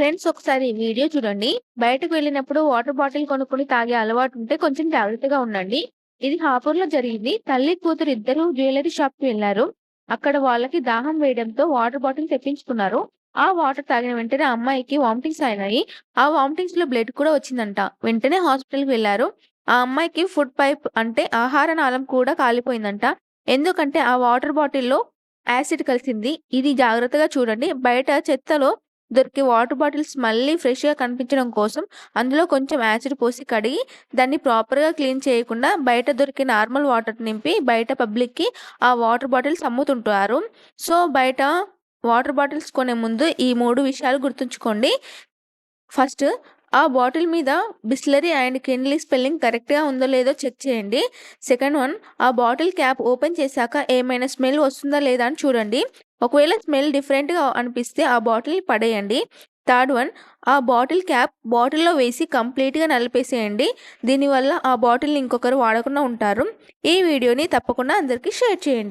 Friends ఒకసారి ఈ video చూడండి. బయటకు వెళ్ళినప్పుడు వాటర్ బాటిల్ కొనుక్కొని తాగే అలవాటు ఉంటే కొంచెం జాగ్రత్తగా ఉండండి. ఇది హాపూర్‌లో జరిగింది. తల్లి, కూతురు ఇద్దరూ జ్యువెల్లరీ షాప్‌కి వెళ్లారు. అక్కడ వాళ్ళకి దాహం వేయడంతో వాటర్ బాటిల్ తెప్పించుకున్నారు. ఆ వాటర్ తాగిన వెంటనే ఆ అమ్మాయికి వామిటింగ్స్ అయినాయి. ఆ వామిటింగ్స్‌లో బ్లడ్ కూడా వచ్చిందంట. వెంటనే హాస్పిటల్‌కి వెళ్లారు. ఆ అమ్మాయికి ఫుడ్ పైప్ అంటే ఆహార నాళం కూడా కాలిపోయిందంట. ఎందుకంటే ఆ వాటర్ బాటిల్‌లో యాసిడ్ కలిసింది. ఇది జాగ్రత్తగా చూడండి. బయట చెత్తలో దొరికే వాటర్ బాటిల్స్ మళ్ళీ ఫ్రెష్‌గా కనిపించడం కోసం అందులో కొంచెం యాసిడ్ పోసి కడిగి దాన్ని ప్రాపర్‌గా క్లీన్ చేయకుండా బయట దొరికే నార్మల్ వాటర్ నింపి బయట పబ్లిక్‌కి ఆ వాటర్ బాటిల్స్ అమ్ముతుంటారు. సో, బయట వాటర్ బాటిల్స్ కొనే ముందు ఈ 3 విషయాలు గుర్తుంచుకోండి. ఫస్ట్ ఆ బాటిల్ మీద బిస్లెరీ అండ్ కిన్లీ స్పెల్లింగ్ కరెక్ట్‌గా ఉందో లేదో చెక్ చేయండి. సెకండ్ వన్, ఆ బాటిల్ క్యాప్ ఓపెన్ చేశాక ఏమైనా స్మెల్ వస్తుందా లేదా అని చూడండి. ఒకవేళ స్మెల్ డిఫరెంట్‌గా అనిపిస్తే ఆ బాటిల్‌ని పడేయండి. థర్డ్ వన్, ఆ బాటిల్ క్యాప్ బాటిల్‌లో వేసి కంప్లీట్‌గా నలిపేసేయండి. దీనివల్ల ఆ బాటిల్‌ని ఇంకొకరు వాడకుండా ఉంటారు. ఈ వీడియోని తప్పకుండా అందరికీ షేర్ చేయండి.